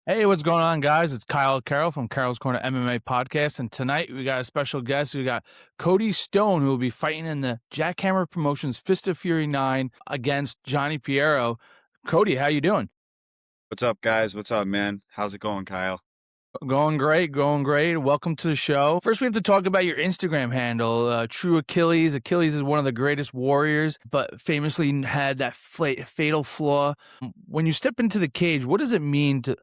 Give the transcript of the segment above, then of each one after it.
Hey, what's going on, guys? It's Kyle Carroll from Carroll's Corner MMA podcast, and tonight we got a special guest. We got Cody Stone, who will be fighting in the Jackhammer Promotions Fist of Fury 9 against Johnny Piero. Cody, how you doing? What's up, guys? What's up, man? How's it going, Kyle? Going great, going great. Welcome to the show. First, we have to talk about your Instagram handle, True Achilles. Achilles is one of the greatest warriors, but famously had that fatal flaw. When you step into the cage, what does it mean to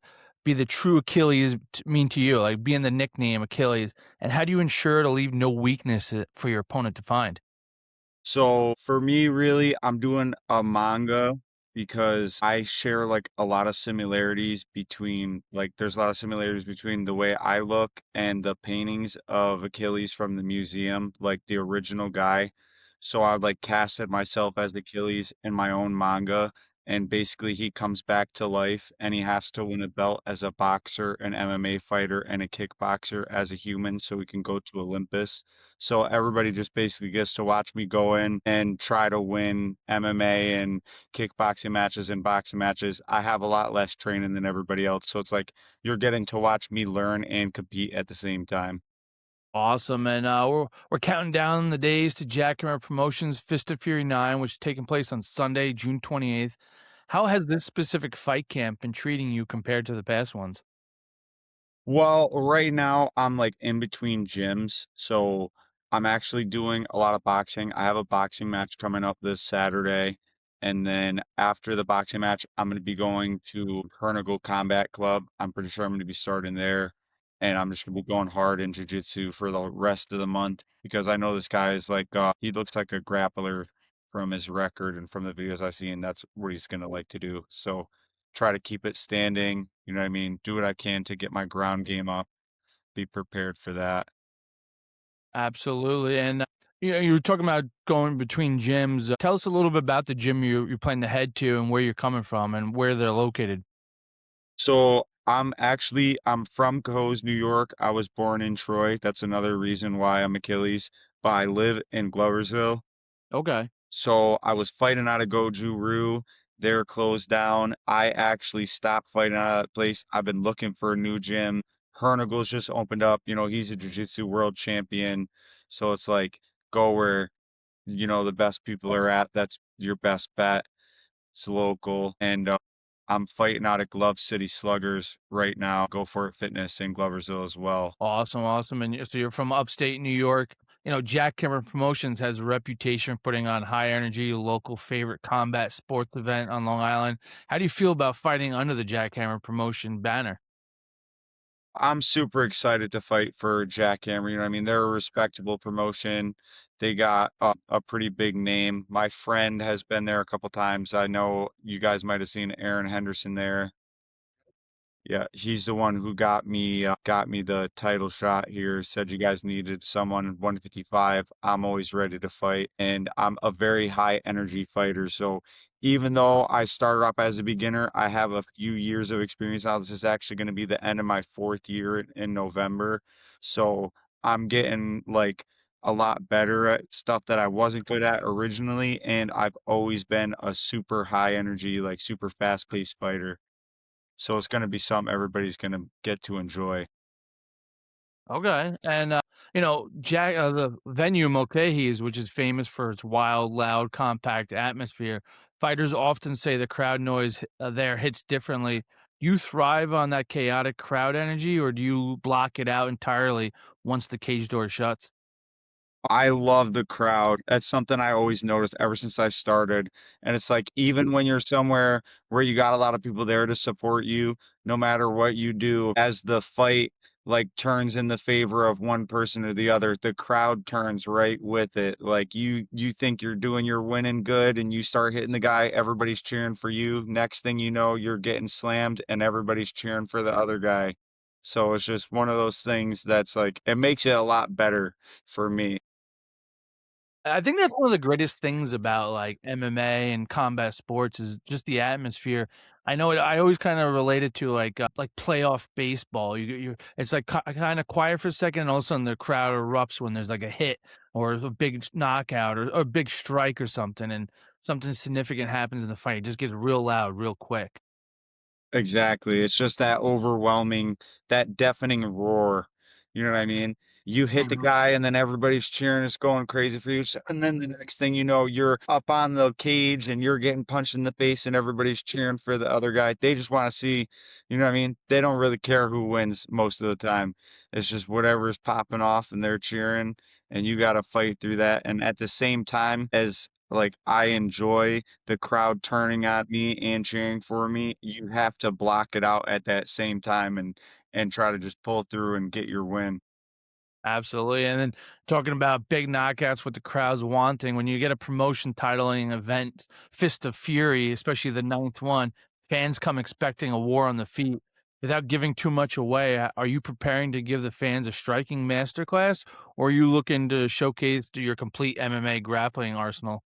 be the true Achilles mean to you, like being the nickname Achilles? And how do you ensure to leave no weakness for your opponent to find? So for me, really, I'm doing a manga because I share like a lot of similarities between there's a lot of similarities between the way I look and the paintings of Achilles from the museum, like the original guy. So I like casted myself as Achilles in my own manga, and basically he comes back to life and he has to win a belt as a boxer, an MMA fighter, and a kickboxer as a human so he can go to Olympus. So everybody just basically gets to watch me go in and try to win MMA and kickboxing matches and boxing matches. I have a lot less training than everybody else, so it's like you're getting to watch me learn and compete at the same time. Awesome, and we're counting down the days to Jackhammer Promotions Fist of Fury 9, which is taking place on Sunday, June 28th. How has this specific fight camp been treating you compared to the past ones? Well, right now I'm like in between gyms, so I'm actually doing a lot of boxing. I have a boxing match coming up this Saturday, and then after the boxing match, I'm going to be going to Hernagle Combat Club. I'm pretty sure I'm going to be starting there, and I'm just going to be going hard in jiu-jitsu for the rest of the month because I know this guy is like he looks like a grappler from his record and from the videos I've seen. That's what he's going to like to do. So try to keep it standing, you know what I mean? Do what I can to get my ground game up, be prepared for that. Absolutely, and, you were talking about going between gyms. Tell us a little bit about the gym you're planning to head to and where you're coming from and where they're located. So I'm from Cohoes, New York. I was born in Troy. That's another reason why I'm Achilles, but I live in Gloversville. Okay. So I was fighting out of Goju-Ryu. They're closed down. I actually stopped fighting out of that place. I've been looking for a new gym. Hernagle's just opened up. You know, he's a jiu-jitsu world champion. So it's like go where the best people are at. That's your best bet. It's local. And I'm fighting out of Glove City Sluggers right now. Go for it fitness in Gloversville as well. Awesome, awesome, and so you're from upstate New York. Jackhammer Promotions has a reputation for putting on high energy, local favorite combat sports event on Long Island. How do you feel about fighting under the Jackhammer Promotion banner? I'm super excited to fight for Jackhammer. You know what I mean? They're a respectable promotion. They got a pretty big name. My friend has been there a couple times. I know you guys might have seen Aaron Henderson there. Yeah, he's the one who got me the title shot here, said you guys needed someone 155. I'm always ready to fight, and I'm a very high energy fighter. So even though I started off as a beginner, I have a few years of experience now. This is actually going to be the end of my fourth year in November. So I'm getting like a lot better at stuff that I wasn't good at originally, and I've always been a super high energy, like super fast paced fighter. So it's gonna be something everybody's gonna get to enjoy. Okay, and, the venue Mulcahy's, which is famous for its wild, loud, compact atmosphere, fighters often say the crowd noise, there hits differently. You thrive on that chaotic crowd energy, or do you block it out entirely once the cage door shuts? I love the crowd. That's something I always noticed ever since I started, and it's like, even when you're somewhere where you got a lot of people there to support you, no matter what you do, as the fight, like, turns in the favor of one person or the other, the crowd turns right with it. Like, you think you're winning good, and you start hitting the guy, everybody's cheering for you. Next thing you know, you're getting slammed, and everybody's cheering for the other guy. So it's just one of those things that's like it makes it a lot better for me. I think that's one of the greatest things about, like, MMA and combat sports is just the atmosphere. I know I always kinda relate it to, like playoff baseball. You it's, like, kinda quiet for a second, and all of a sudden the crowd erupts when there's, like, a hit or a big knockout or a big strike or something, and something significant happens in the fight. It just gets real loud real quick. Exactly. It's just that overwhelming, that deafening roar. You know what I mean? You hit the guy and then everybody's cheering, it's going crazy for you. And then the next thing you know, you're up on the cage and you're getting punched in the face and everybody's cheering for the other guy. They just want to see, you know what I mean? They don't really care who wins most of the time. It's just whatever's popping off and they're cheering and you got to fight through that. And at the same time as like I enjoy the crowd turning on me and cheering for me, you have to block it out at that same time and try to just pull through and get your win. Absolutely. And then talking about big knockouts, what the crowd's wanting, when you get a promotion titling event, Fist of Fury, especially the ninth one, fans come expecting a war on the feet. Without giving too much away, are you preparing to give the fans a striking masterclass, or are you looking to showcase your complete MMA grappling arsenal?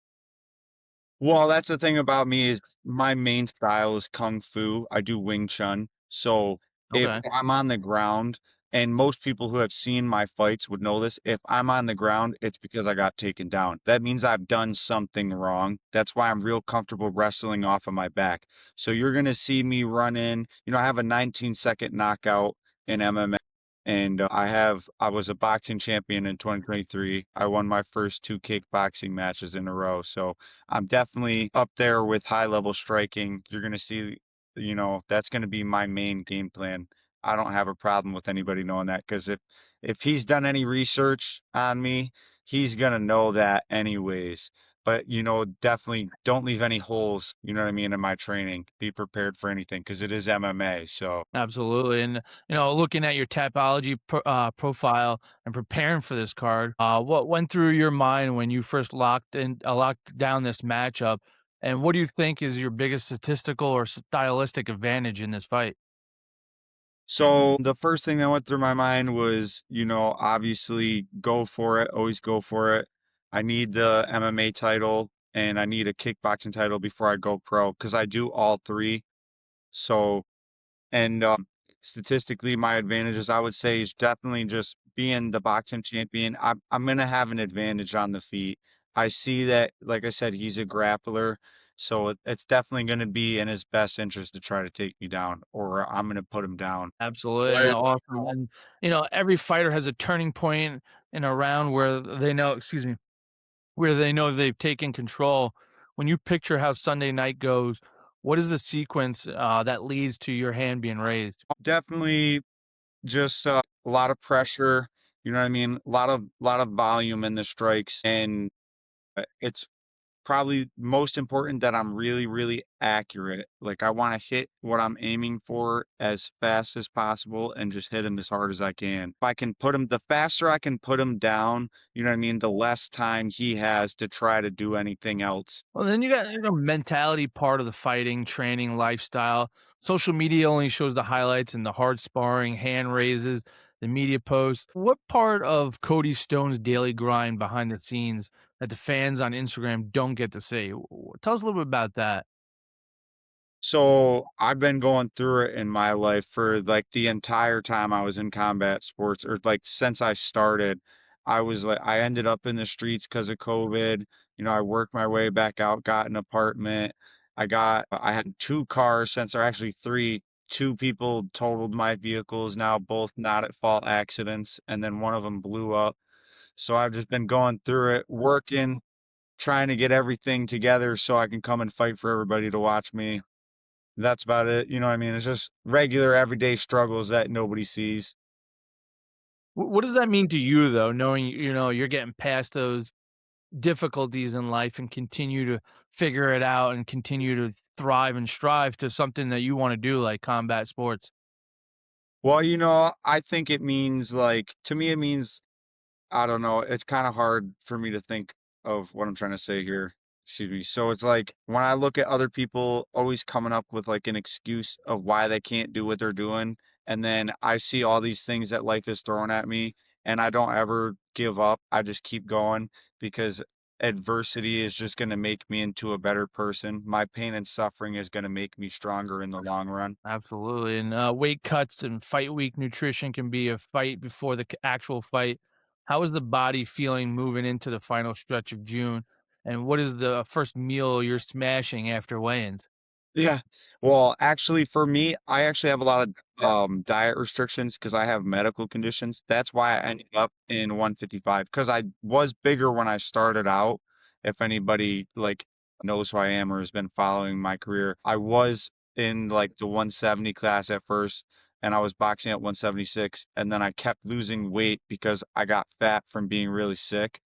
Well, that's the thing about me is my main style is kung fu. I do Wing Chun. So if Okay. I'm on the ground, and most people who have seen my fights would know this, if I'm on the ground, it's because I got taken down. That means I've done something wrong. That's why I'm real comfortable wrestling off of my back. So you're going to see me run in. I have a 19-second knockout in MMA. And I was a boxing champion in 2023. I won my first two kickboxing matches in a row. So I'm definitely up there with high level striking. You're going to see, that's going to be my main game plan. I don't have a problem with anybody knowing that because if he's done any research on me, he's going to know that anyways. But definitely don't leave any holes, you know what I mean, in my training. Be prepared for anything because it is MMA. So Absolutely. And, looking at your Tapology profile and preparing for this card, what went through your mind when you first locked down this matchup? And what do you think is your biggest statistical or stylistic advantage in this fight? So the first thing that went through my mind was, obviously go for it, always go for it. I need the MMA title and I need a kickboxing title before I go pro because I do all three. So, and statistically, my advantages I would say is definitely just being the boxing champion. I'm gonna have an advantage on the feet. I see that, like I said, he's a grappler, so it's definitely gonna be in his best interest to try to take me down, or I'm gonna put him down. Absolutely. And awesome. And, every fighter has a turning point in a round where they know, excuse me, where they know they've taken control. When you picture how Sunday night goes, what is the sequence that leads to your hand being raised? Definitely just a lot of pressure, you know what I mean? A lot of volume in the strikes, and it's probably most important that I'm really, really accurate. Like I want to hit what I'm aiming for as fast as possible and just hit him as hard as I can. If I can put him, the faster I can put him down, you know what I mean, the less time he has to try to do anything else. Well, then you got mentality part of the fighting, training, lifestyle. Social media only shows the highlights and the hard sparring, hand raises, the media posts. What part of Cody Stone's daily grind behind the scenes that the fans on Instagram don't get to see? Tell us a little bit about that. So I've been going through it in my life for like the entire time I was in combat sports, or like since I started. I ended up in the streets because of COVID. I worked my way back out, got an apartment. I had two cars since, or actually three. Two people totaled my vehicles, now both not at fault accidents, and then one of them blew up. So I've just been going through it, working, trying to get everything together so I can come and fight for everybody to watch me. That's about it, you know what I mean? It's just regular everyday struggles that nobody sees. What does that mean to you, though, knowing you're getting past those difficulties in life and continue to figure it out and continue to thrive and strive to something that you want to do, like combat sports? Well, I think it means like to me it means I don't know, it's kinda hard for me to think of what I'm trying to say here. Excuse me. So it's like when I look at other people always coming up with like an excuse of why they can't do what they're doing, and then I see all these things that life is throwing at me, and I don't ever give up. I just keep going because adversity is just gonna make me into a better person. My pain and suffering is gonna make me stronger in the long run. Absolutely. And weight cuts and fight week nutrition can be a fight before the actual fight. How is the body feeling moving into the final stretch of June? And what is the first meal you're smashing after weigh-ins? Yeah. Well, actually, for me, I actually have a lot of diet restrictions because I have medical conditions. That's why I ended up in 155 because I was bigger when I started out. If anybody like knows who I am or has been following my career, I was in like the 170 class at first, and I was boxing at 176, and then I kept losing weight because I got fat from being really sick.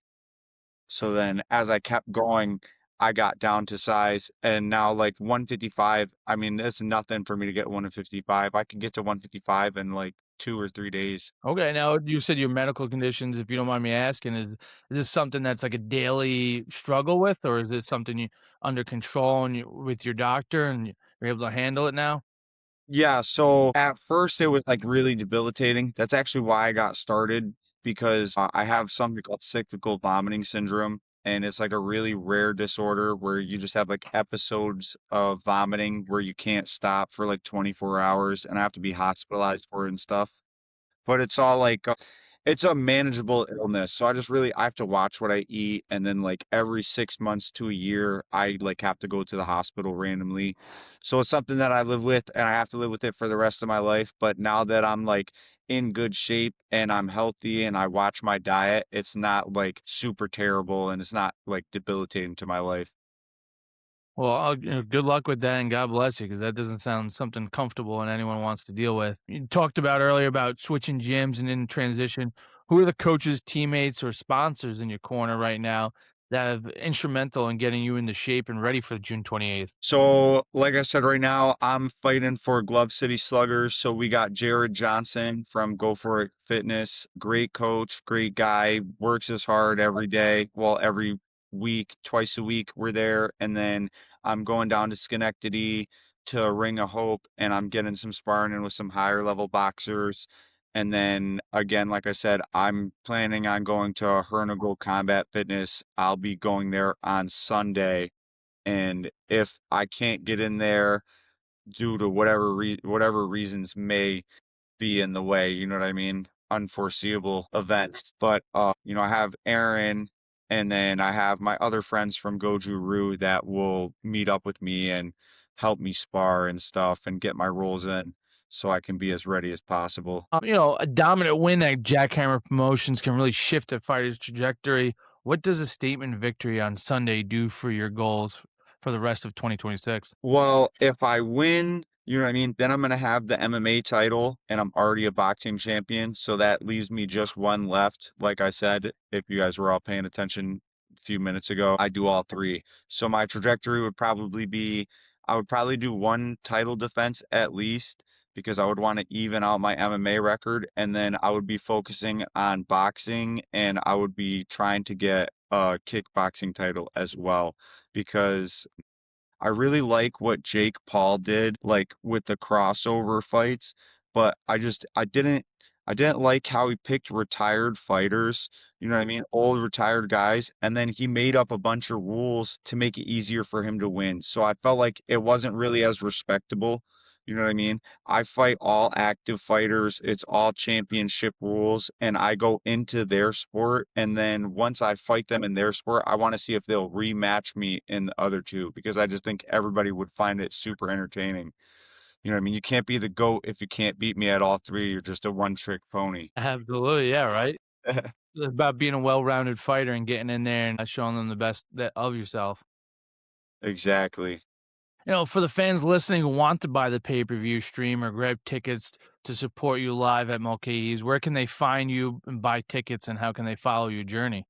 So then as I kept going, I got down to size and now like 155, I mean, it's nothing for me to get 155. I can get to 155 in like 2 or 3 days. Okay, now you said your medical conditions, if you don't mind me asking, is this something that's like a daily struggle with, or is it something you under control and you with your doctor and you're able to handle it now? Yeah, so at first it was like really debilitating. That's actually why I got started because I have something called cyclical vomiting syndrome. And it's like a really rare disorder where you just have like episodes of vomiting where you can't stop for like 24 hours and I have to be hospitalized for it and stuff. But it's all like it's a manageable illness. So I have to watch what I eat and then like every 6 months to a year I like have to go to the hospital randomly. So it's something that I live with and I have to live with it for the rest of my life. But now that I'm like in good shape and I'm healthy and I watch my diet, it's not like super terrible and it's not like debilitating to my life. Well, good luck with that and God bless you, because that doesn't sound something comfortable and anyone wants to deal with. You talked about earlier about switching gyms and in transition. Who are the coaches, teammates, or sponsors in your corner right now that have instrumental in getting you into shape and ready for June 28th? So, like I said, right now I'm fighting for Glove City Sluggers. So we got Jared Johnson from Go For It Fitness, great coach, great guy, works as hard every day. Well, every week, twice a week, we're there. And then I'm going down to Schenectady to Ring of Hope, and I'm getting some sparring in with some higher level boxers. And then again, like I said, I'm planning on going to Hernagle Combat Fitness. I'll be going there on Sunday and if I can't get in there due to whatever reasons may be in the way, you know what I mean? Unforeseeable events. But I have Aaron and then I have my other friends from Goju Ryu that will meet up with me and help me spar and stuff and get my rolls in so I can be as ready as possible. A dominant win at Jackhammer Promotions can really shift a fighter's trajectory. What does a statement victory on Sunday do for your goals for the rest of 2026? Well, if I win, you know what I mean, then I'm gonna have the MMA title and I'm already a boxing champion, so that leaves me just one left. Like I said, if you guys were all paying attention a few minutes ago, I do all three. So my trajectory would probably be I would probably do one title defense at least because I would want to even out my MMA record and then I would be focusing on boxing and I would be trying to get a kickboxing title as well because I really like what Jake Paul did, like with the crossover fights, but I didn't like how he picked retired fighters, you know what I mean? Old retired guys, and then he made up a bunch of rules to make it easier for him to win. So I felt like it wasn't really as respectable. You know what I mean? I fight all active fighters. It's all championship rules, and I go into their sport. And then once I fight them in their sport, I want to see if they'll rematch me in the other two because I just think everybody would find it super entertaining. You know what I mean? You can't be the GOAT if you can't beat me at all three. You're just a one-trick pony. Absolutely, yeah, right? It's about being a well-rounded fighter and getting in there and showing them the best that of yourself. Exactly. For the fans listening who want to buy the pay-per-view stream or grab tickets to support you live at Mulcahy's, where can they find you and buy tickets, and how can they follow your journey?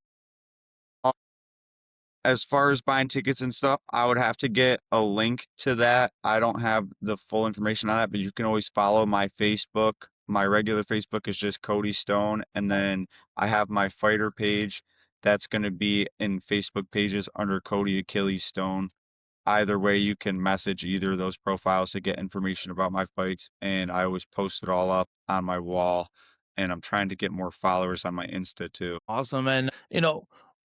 As far as buying tickets and stuff, I would have to get a link to that. I don't have the full information on that, but you can always follow my Facebook. My regular Facebook is just Cody Stone, and then I have my fighter page that's going to be in Facebook pages under Cody Achilles Stone. Either way, you can message either of those profiles to get information about my fights, and I always post it all up on my wall, and I'm trying to get more followers on my Insta too. Awesome, and,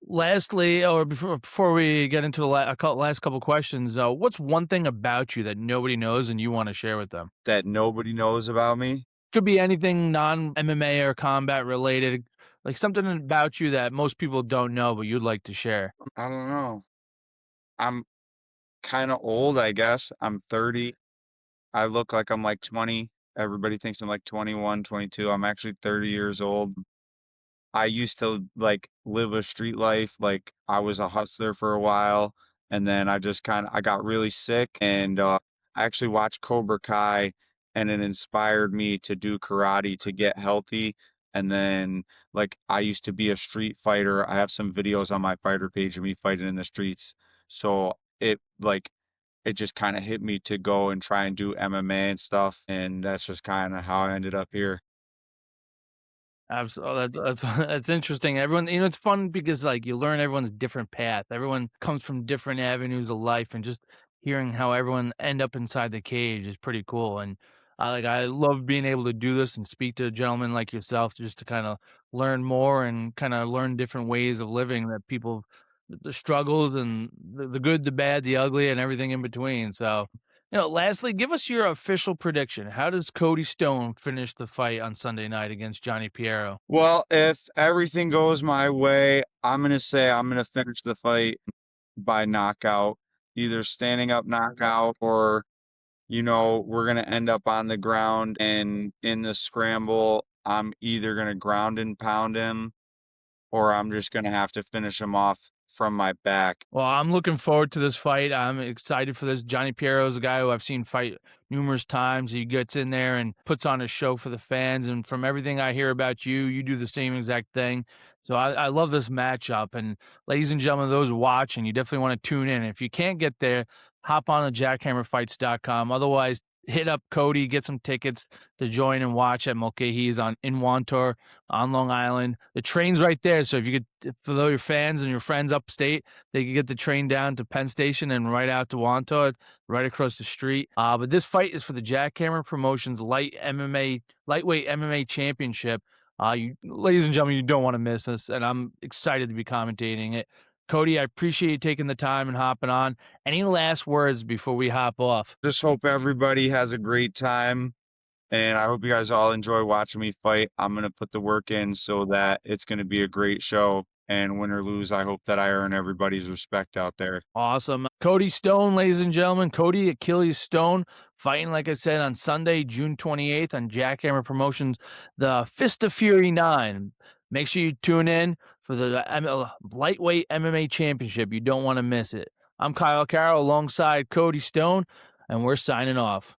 lastly, or before we get into the last couple questions, what's one thing about you that nobody knows and you wanna share with them? That nobody knows about me. Could be anything non-MMA or combat related, like something about you that most people don't know, but you'd like to share. I don't know. I'm kind of old, I guess. I'm 30. I look like I'm like 20. Everybody thinks I'm like 21, 22. I'm actually 30 years old. I used to like live a street life. Like I was a hustler for a while, and then I got really sick, and I actually watched Cobra Kai, and it inspired me to do karate to get healthy. And then like I used to be a street fighter. I have some videos on my fighter page of me fighting in the streets. So it just kind of hit me to go and try and do MMA and stuff, and that's just kind of how I ended up here. Absolutely, that's that's interesting. Everyone, it's fun because like you learn everyone's different path. Everyone comes from different avenues of life, and just hearing how everyone end up inside the cage is pretty cool. And I love being able to do this and speak to gentlemen like yourself just to kind of learn more and kind of learn different ways of living that people, the struggles and the good, the bad, the ugly, and everything in between. So, lastly, give us your official prediction. How does Cody Stone finish the fight on Sunday night against Johnny Piero? Well, if everything goes my way, I'm gonna say I'm gonna finish the fight by knockout, either standing up knockout or, we're gonna end up on the ground and in the scramble, I'm either gonna ground and pound him or I'm just gonna have to finish him off from my back. Well, I'm looking forward to this fight. I'm excited for this. Johnny Piero is a guy who I've seen fight numerous times. He gets in there and puts on a show for the fans. And from everything I hear about you, you do the same exact thing. So I love this matchup. And ladies and gentlemen, those watching, you definitely want to tune in. If you can't get there, hop on to jackhammerfights.com. Otherwise, hit up Cody, get some tickets to join and watch at Mulcahy's in Wantor on Long Island. The train's right there. So if you could, for your fans and your friends upstate, they could get the train down to Penn Station and right out to Wantor, right across the street. But this fight is for the Jackhammer Promotions lightweight MMA championship. Ladies and gentlemen, you don't want to miss this, and I'm excited to be commentating it. Cody, I appreciate you taking the time and hopping on. Any last words before we hop off? Just hope everybody has a great time. And I hope you guys all enjoy watching me fight. I'm going to put the work in so that it's going to be a great show. And win or lose, I hope that I earn everybody's respect out there. Awesome. Cody Stone, ladies and gentlemen. Cody Achilles Stone fighting, like I said, on Sunday, June 28th on Jackhammer Promotions, the Fist of Fury 9. Make sure you tune in for the lightweight MMA championship. You don't want to miss it. I'm Kyle Carroll alongside Cody Stone, and we're signing off.